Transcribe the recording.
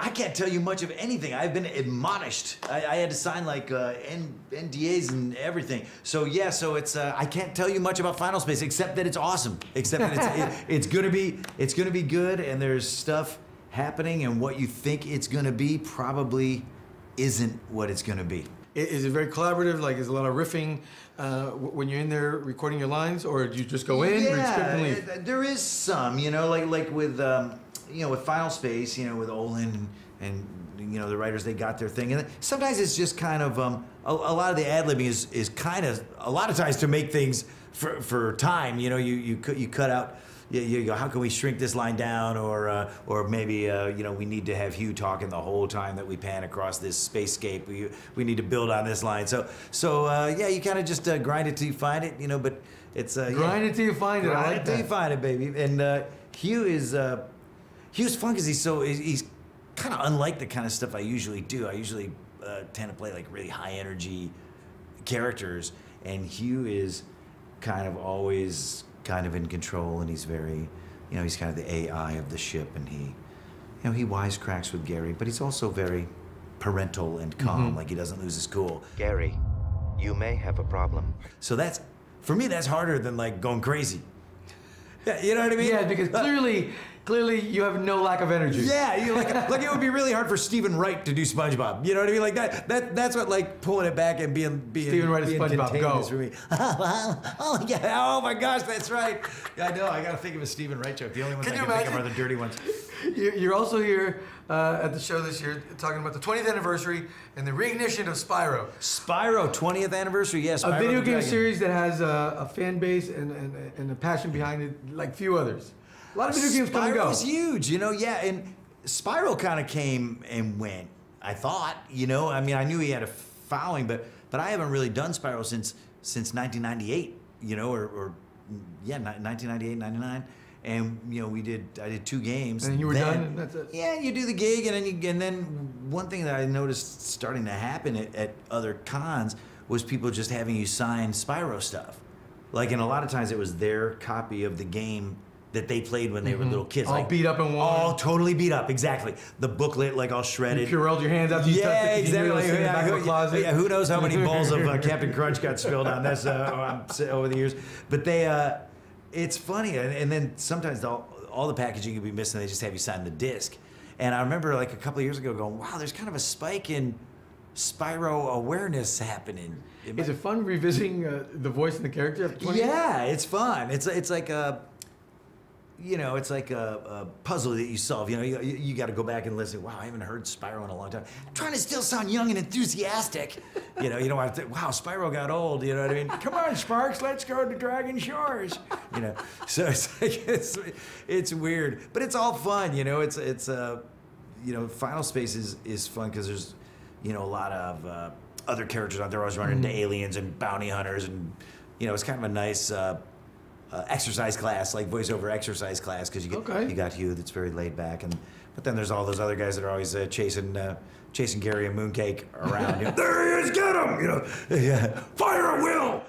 I can't tell you much of anything. I've been admonished. I had to sign like NDAs and everything. So yeah, so it's I can't tell you much about Final Space except that it's awesome. Except that it's gonna be good, and there's stuff happening, and what you think it's gonna be probably isn't what it's gonna be. Is it very collaborative? Like, is a lot of riffing when you're in there recording your lines, or do you just go in, read script, and leave? There is some, you know, like with with Final Space, you know, with Olin and you know the writers, they got their thing, and sometimes it's just kind of a lot of the ad-libbing is kind of a lot of times to make things for time. You know, you cut out. You go, how can we shrink this line down, or maybe you know, we need to have Hugh talking the whole time that we pan across this spacescape. We need to build on this line. So yeah, you kind of just grind it till you find it, you know. But it's grind it till you find it. I like that. Till you find it, baby. And Hugh's fun because he's kind of unlike the kind of stuff I usually do. I usually tend to play like really high energy characters, and Hugh is kind of always kind of in control, and he's very, you know, he's kind of the AI of the ship, and he wisecracks with Gary, but he's also very parental and calm, like he doesn't lose his cool. Gary, you may have a problem. So that's, for me, that's harder than like going crazy. Yeah, you know what I mean? Yeah, because clearly you have no lack of energy. Yeah, like it would be really hard for Stephen Wright to do SpongeBob. You know what I mean? Like that's what like pulling it back and being Stephen Wright is SpongeBob. Go. For me. Oh yeah! Oh my gosh, that's right. I know. I gotta think of a Stephen Wright joke. The only ones I can think of are the dirty ones. You're also here at the show this year talking about the 20th anniversary and the reignition of Spyro. Spyro 20th anniversary, yes. A video game series that has a fan base and a passion behind it, like few others. A lot of video games come and go. Spyro's huge, you know, yeah, and Spyro kind of came and went, I thought, you know. I mean, I knew he had a following, but I haven't really done Spyro since 1998, you know, or yeah, 1998, 99. And you know, I did 2 games. And you were done, and that's it. Yeah, you do the gig, and then one thing that I noticed starting to happen at other cons was people just having you sign Spyro stuff. Like, and a lot of times it was their copy of the game that they played when they were little kids. All like, beat up and worn. All totally beat up, exactly. The booklet, like, all shredded. You Purelled your hands after you touched it. Exactly. You back in the closet. Yeah, who knows how many bowls of Captain Crunch got spilled on this over the years. But they, it's funny, and then sometimes all the packaging you'll be missing, they just have you sign the disc. And I remember like a couple of years ago going, wow, there's kind of a spike in Spyro awareness happening. Is it fun revisiting the voice and the character after 20 years? Yeah, it's fun. It's like a, you know, it's like a puzzle that you solve. You know, you got to go back and listen. Wow, I haven't heard Spyro in a long time. I'm trying to still sound young and enthusiastic. You know, you don't want to think, wow, Spyro got old. You know what I mean? Come on, Sparks, let's go to Dragon Shores. You know, so it's like, it's weird, but it's all fun. You know, it's you know, Final Space is fun because there's, you know, a lot of other characters out there. I was running into aliens and bounty hunters, and you know, it's kind of a nice. Exercise class, like voiceover exercise class, because you got Hugh that's very laid back, but then there's all those other guys that are always chasing Gary and Mooncake around. You know, there he is, get him! You know, yeah, fire at will.